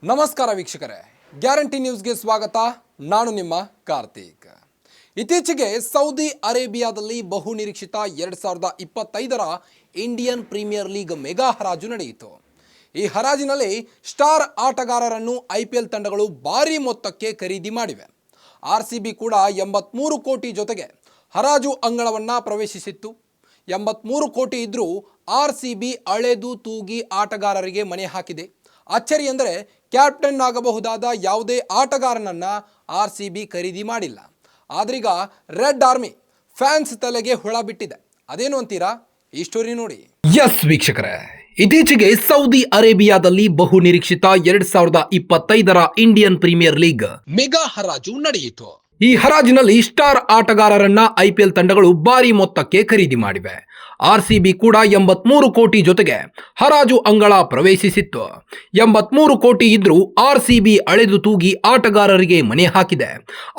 ನಮಸ್ಕಾರ ವೀಕ್ಷಕರೇ, ಗ್ಯಾರಂಟಿ ನ್ಯೂಸ್ಗೆ ಸ್ವಾಗತ. ನಾನು ನಿಮ್ಮ ಕಾರ್ತಿಕ್. ಇತ್ತೀಚೆಗೆ ಸೌದಿ ಅರೇಬಿಯಾದಲ್ಲಿ ಬಹು ನಿರೀಕ್ಷಿತ 2025ರ ಇಂಡಿಯನ್ ಪ್ರೀಮಿಯರ್ ಲೀಗ್ ಮೆಗಾ ಹರಾಜು ನಡೆಯಿತು. ಈ ಹರಾಜಿನಲ್ಲಿ ಸ್ಟಾರ್ ಆಟಗಾರರನ್ನು ಐಪಿಎಲ್ ತಂಡಗಳು ಭಾರೀ ಮೊತ್ತಕ್ಕೆ ಖರೀದಿ ಮಾಡಿವೆ. ಆರ್ಸಿಬಿ ಕೂಡ 83 ಕೋಟಿ ಜೊತೆಗೆ ಹರಾಜು ಅಂಗಳವನ್ನು ಪ್ರವೇಶಿಸಿತ್ತು. 83 ಕೋಟಿ ಇದ್ರೂ ಆರ್ಸಿಬಿ ಅಳೆದು ತೂಗಿ ಆಟಗಾರರಿಗೆ ಮಣೆ ಹಾಕಿದೆ. ಅಚ್ಚರಿ ಎಂದರೆ ಕ್ಯಾಪ್ಟನ್ ಆಗಬಹುದಾದ ಯಾವುದೇ ಆಟಗಾರನನ್ನ ಆರ್ಸಿಬಿ ಖರೀದಿ ಮಾಡಿಲ್ಲ. ಆದ್ರೀಗ ರೆಡ್ ಆರ್ಮಿ ಫ್ಯಾನ್ಸ್ ತಲೆಗೆ ಹುಳ ಬಿಟ್ಟಿದೆ. ಅದೇನು ಅಂತೀರಾ? ಈ ಸ್ಟೋರಿ ನೋಡಿ. ಎಸ್ ವೀಕ್ಷಕರೇ, ಇತ್ತೀಚೆಗೆ ಸೌದಿ ಅರೇಬಿಯಾದಲ್ಲಿ ಬಹು ನಿರೀಕ್ಷಿತ 2025ರ ಇಂಡಿಯನ್ ಪ್ರೀಮಿಯರ್ ಲೀಗ್ ಮೆಗಾ ಹರಾಜು ನಡೆಯಿತು. ಈ ಹರಾಜಿನಲ್ಲಿ ಸ್ಟಾರ್ ಆಟಗಾರರನ್ನ ಐಪಿಎಲ್ ತಂಡಗಳು ಭಾರಿ ಮೊತ್ತಕ್ಕೆ ಖರೀದಿ ಮಾಡಿವೆ. ಆರ್ಸಿಬಿ ಕೂಡ 83 ಕೋಟಿ ಜೊತೆಗೆ ಹರಾಜು ಅಂಗಳ ಪ್ರವೇಶಿಸಿತ್ತು. 83 ಕೋಟಿ ಇದ್ರೂ ಆರ್ಸಿಬಿ ಅಳೆದು ತೂಗಿ ಆಟಗಾರರಿಗೆ ಮಣೆ ಹಾಕಿದೆ.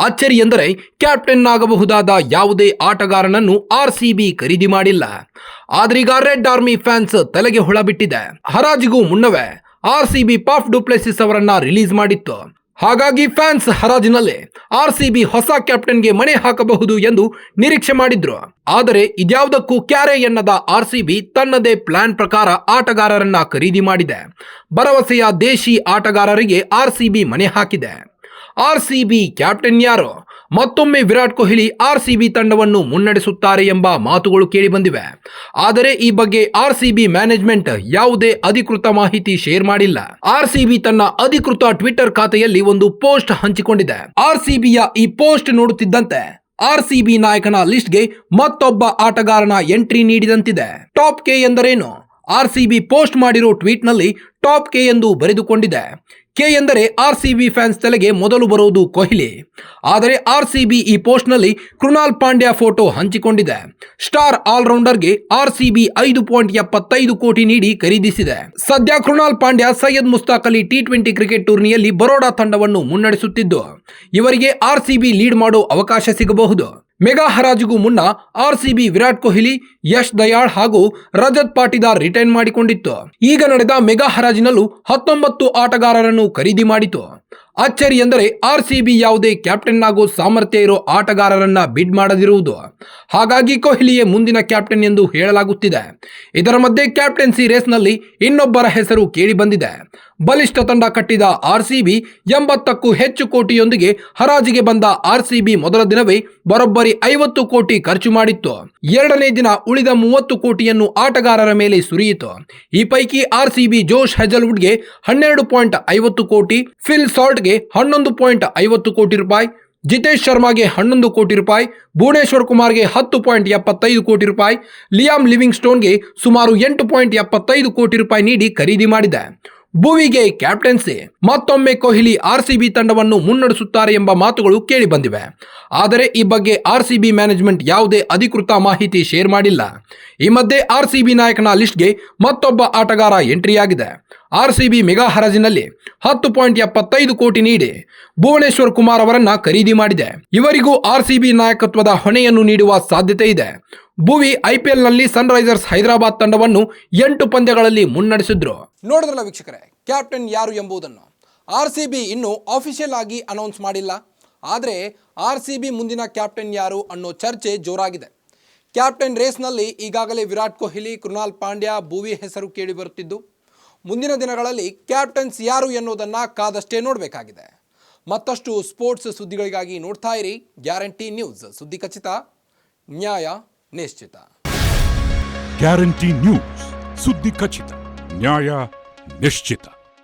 ಅಚ್ಚರಿ ಎಂದರೆ ಕ್ಯಾಪ್ಟನ್ ಆಗಬಹುದಾದ ಯಾವುದೇ ಆಟಗಾರನನ್ನು ಆರ್ಸಿಬಿ ಖರೀದಿ ಮಾಡಿಲ್ಲ. ಆದ್ರೀಗ ರೆಡ್ ಆರ್ಮಿ ಫ್ಯಾನ್ಸ್ ತಲೆಗೆ ಹುಳ ಬಿಟ್ಟಿದೆ. ಹರಾಜಿಗೂ ಮುನ್ನವೇ ಆರ್ಸಿಬಿ ಪಾಫ್ ಡು ಪ್ಲೆಸಿಸ್ ಅವರನ್ನ ರಿಲೀಸ್ ಮಾಡಿತ್ತು. ಹಾಗಾಗಿ ಫ್ಯಾನ್ಸ್ ಹರಾಜಿನಲ್ಲಿ ಆರ್ಸಿಬಿ ಹೊಸ ಕ್ಯಾಪ್ಟನ್ಗೆ ಮಣೆ ಹಾಕಬಹುದು ಎಂದು ನಿರೀಕ್ಷೆ ಮಾಡಿದ್ರು. ಆದರೆ ಇದ್ಯಾವುದಕ್ಕೂ ಕ್ಯಾರೆ ಎನ್ನದ ಆರ್ಸಿಬಿ ತನ್ನದೇ ಪ್ಲಾನ್ ಪ್ರಕಾರ ಆಟಗಾರರನ್ನ ಖರೀದಿ ಮಾಡಿದೆ. ಭರವಸೆಯ ದೇಶಿ ಆಟಗಾರರಿಗೆ ಆರ್ಸಿಬಿ ಮಣೆ ಹಾಕಿದೆ. ಆರ್ಸಿಬಿ ಕ್ಯಾಪ್ಟನ್ ಯಾರು? ಮತ್ತೊಮ್ಮೆ ವಿರಾಟ್ ಕೊಹ್ಲಿ ಆರ್ಸಿಬಿ ತಂಡವನ್ನು ಮುನ್ನಡೆಸುತ್ತಾರೆ ಎಂಬ ಮಾತುಗಳು ಕೇಳಿಬಂದಿವೆ. ಆದರೆ ಈ ಬಗ್ಗೆ ಆರ್ಸಿಬಿ ಮ್ಯಾನೇಜ್ಮೆಂಟ್ ಯಾವುದೇ ಅಧಿಕೃತ ಮಾಹಿತಿ ಶೇರ್ ಮಾಡಿಲ್ಲ. ಆರ್ಸಿಬಿ ತನ್ನ ಅಧಿಕೃತ ಟ್ವಿಟರ್ ಖಾತೆಯಲ್ಲಿ ಒಂದು ಪೋಸ್ಟ್ ಹಂಚಿಕೊಂಡಿದೆ. ಆರ್ಸಿಬಿಯ ಈ ಪೋಸ್ಟ್ ನೋಡುತ್ತಿದ್ದಂತೆ ಆರ್ಸಿಬಿ ನಾಯಕನ ಲಿಸ್ಟ್ಗೆ ಮತ್ತೊಬ್ಬ ಆಟಗಾರನ ಎಂಟ್ರಿ ನೀಡಿದಂತಿದೆ. ಟಾಪ್ ಕೆ ಎಂದರೇನು? ಆರ್ಸಿಬಿ ಪೋಸ್ಟ್ ಮಾಡಿರೋ ಟ್ವೀಟ್ನಲ್ಲಿ ಟಾಪ್ ಕೆ ಎಂದು ಬರೆದುಕೊಂಡಿದೆ. ಕೆ ಎಂದರೆ ಆರ್ಸಿಬಿ ಫ್ಯಾನ್ಸ್ ತಲೆಗೆ ಮೊದಲು ಬರೋದು ಕೊಹ್ಲಿ. ಆದರೆ ಆರ್ಸಿಬಿ ಈ ಪೋಸ್ಟ್ನಲ್ಲಿ ಕೃಣಾಲ್ ಪಾಂಡ್ಯ ಫೋಟೋ ಹಂಚಿಕೊಂಡಿದೆ. ಸ್ಟಾರ್ ಆಲ್ರೌಂಡರ್ಗೆ ಆರ್ಸಿಬಿ 5.75 ಕೋಟಿ ನೀಡಿ ಖರೀದಿಸಿದೆ. ಸದ್ಯ ಕೃಣಾಲ್ ಪಾಂಡ್ಯ ಸೈಯದ್ ಮುಸ್ತಾಕ್ ಅಲಿ T20 ಕ್ರಿಕೆಟ್ ಟೂರ್ನಿಯಲ್ಲಿ ಬರೋಡಾ ತಂಡವನ್ನು ಮುನ್ನಡೆಸುತ್ತಿದ್ದು, ಇವರಿಗೆ ಆರ್ಸಿಬಿ ಲೀಡ್ ಮಾಡೋ ಅವಕಾಶ ಸಿಗಬಹುದು. ಮೆಗಾ ಹರಾಜಿಗೂ ಮುನ್ನ ಆರ್ಸಿಬಿ ವಿರಾಟ್ ಕೊಹ್ಲಿ, ಯಶ್ ದಯಾಳ್ ಹಾಗೂ ರಜತ್ ಪಾಟಿದಾರ್ ರಿಟೈನ್ ಮಾಡಿಕೊಂಡಿತ್ತು. ಈಗ ನಡೆದ ಮೆಗಾ ಹರಾಜಿನಲ್ಲೂ 19 ಆಟಗಾರರನ್ನು ಖರೀದಿ ಮಾಡಿತು. ಅಚ್ಚರಿ ಎಂದರೆ ಆರ್ಸಿಬಿ ಯಾವುದೇ ಕ್ಯಾಪ್ಟನ್ ಆಗೋ ಸಾಮರ್ಥ್ಯ ಇರೋ ಆಟಗಾರರನ್ನ ಬಿಡ್ ಮಾಡದಿರುವುದು. ಹಾಗಾಗಿ ಕೊಹ್ಲಿಯೇ ಮುಂದಿನ ಕ್ಯಾಪ್ಟನ್ ಎಂದು ಹೇಳಲಾಗುತ್ತಿದೆ. ಇದರ ಮಧ್ಯೆ ಕ್ಯಾಪ್ಟನ್ಸಿ ರೇಸ್ನಲ್ಲಿ ಇನ್ನೊಬ್ಬರ ಹೆಸರು ಕೇಳಿ ಬಂದಿದೆ. ಬಲಿಷ್ಠ ತಂಡ ಕಟ್ಟಿದ ಆರ್ಸಿಬಿ 80ಕ್ಕೂ ಹೆಚ್ಚು ಕೋಟಿಯೊಂದಿಗೆ ಹರಾಜಿಗೆ ಬಂದ ಆರ್ಸಿಬಿ ಮೊದಲ ದಿನವೇ ಬರೋಬ್ಬರಿ 50 ಕೋಟಿ ಖರ್ಚು ಮಾಡಿತ್ತು. ಎರಡನೇ ದಿನ ಉಳಿದ 30 ಕೋಟಿಯನ್ನು ಆಟಗಾರರ ಮೇಲೆ ಸುರಿಯಿತು. ಈ ಪೈಕಿ ಆರ್ಸಿಬಿ ಜೋಶ್ ಹೆಜಲ್ವುಡ್ಗೆ 12.50 ಕೋಟಿ, ಫಿಲ್ ಸಾಲ್ಟ್ಗೆ 11.50 ಕೋಟಿ ರೂಪಾಯಿ, ಜಿತೇಶ್ ಶರ್ಮಾಗೆ 11 ಕೋಟಿ ರೂಪಾಯಿ, ಭುವನೇಶ್ವರ್ ಕುಮಾರ್ಗೆ 10.75 ಕೋಟಿ ರೂಪಾಯಿ, ಲಿಯಾಮ್ ಲಿವಿಂಗ್ ಸ್ಟೋನ್ಗೆ ಸುಮಾರು 8.75 ಕೋಟಿ ರೂಪಾಯಿ ನೀಡಿ ಖರೀದಿ ಮಾಡಿದೆ. ಭುವಿಗೆ ಕ್ಯಾಪ್ಟನ್ಸಿ. ಮತ್ತೊಮ್ಮೆ ಕೊಹ್ಲಿ ಆರ್ಸಿಬಿ ತಂಡವನ್ನು ಮುನ್ನಡೆಸುತ್ತಾರೆ ಎಂಬ ಮಾತುಗಳು ಕೇಳಿ ಬಂದಿವೆ. ಆದರೆ ಈ ಬಗ್ಗೆ ಆರ್ಸಿಬಿ ಮ್ಯಾನೇಜ್ಮೆಂಟ್ ಯಾವುದೇ ಅಧಿಕೃತ ಮಾಹಿತಿ ಶೇರ್ ಮಾಡಿಲ್ಲ. ಈ ಮಧ್ಯೆ ಆರ್ಸಿಬಿ ನಾಯಕನ ಲಿಸ್ಟ್ಗೆ ಮತ್ತೊಬ್ಬ ಆಟಗಾರ ಎಂಟ್ರಿಯಾಗಿದೆ. ಆರ್ಸಿಬಿ ಮೆಗಾ ಹರಾಜಿನಲ್ಲಿ 10.75 ಕೋಟಿ ನೀಡಿ ಭುವನೇಶ್ವರ್ ಕುಮಾರ್ ಅವರನ್ನ ಖರೀದಿ ಮಾಡಿದೆ. ಇವರಿಗೂ ಆರ್ಸಿಬಿ ನಾಯಕತ್ವದ ಹೊಣೆಯನ್ನು ನೀಡುವ ಸಾಧ್ಯತೆ ಇದೆ. ಭುವಿ ಐಪಿಎಲ್ ನಲ್ಲಿ ಸನ್ ರೈಸರ್ಸ್ ಹೈದರಾಬಾದ್ ತಂಡವನ್ನು 8 ಪಂದ್ಯಗಳಲ್ಲಿ ಮುನ್ನಡೆಸಿದ್ರು. ನೋಡಿದ್ರಲ್ಲ ವೀಕ್ಷಕರೇ, ಕ್ಯಾಪ್ಟನ್ ಯಾರು ಎಂಬುದನ್ನು ಆರ್ಸಿಬಿ ಇನ್ನೂ ಆಫಿಷಿಯಲ್ ಆಗಿ ಅನೌನ್ಸ್ ಮಾಡಿಲ್ಲ. ಆದರೆ ಆರ್ಸಿಬಿ ಮುಂದಿನ ಕ್ಯಾಪ್ಟನ್ ಯಾರು ಅನ್ನೋ ಚರ್ಚೆ ಜೋರಾಗಿದೆ. ಕ್ಯಾಪ್ಟನ್ ರೇಸ್ನಲ್ಲಿ ಈಗಾಗಲೇ ವಿರಾಟ್ ಕೊಹ್ಲಿ, ಕೃಣಾಲ್ ಪಾಂಡ್ಯ, ಭುವಿ ಹೆಸರು ಕೇಳಿ ಬರುತ್ತಿದ್ದು, ಮುಂದಿನ ದಿನಗಳಲ್ಲಿ ಕ್ಯಾಪ್ಟನ್ಸ್ ಯಾರು ಎನ್ನುವುದನ್ನು ಕಾದಷ್ಟೇ ನೋಡಬೇಕಾಗಿದೆ. ಮತ್ತಷ್ಟು ಸ್ಪೋರ್ಟ್ಸ್ ಸುದ್ದಿಗಳಿಗಾಗಿ ನೋಡ್ತಾ ಇರಿ ಗ್ಯಾರಂಟಿ ನ್ಯೂಸ್. ಸುದ್ದಿ ಖಚಿತ, ನ್ಯಾಯ ನಿಶ್ಚಿತ. ಗ್ಯಾರಂಟಿ ನ್ಯೂಸ್, ಸುದ್ದಿ ಖಚಿತ, ನ್ಯಾಯ ನಿಶ್ಚಿತ.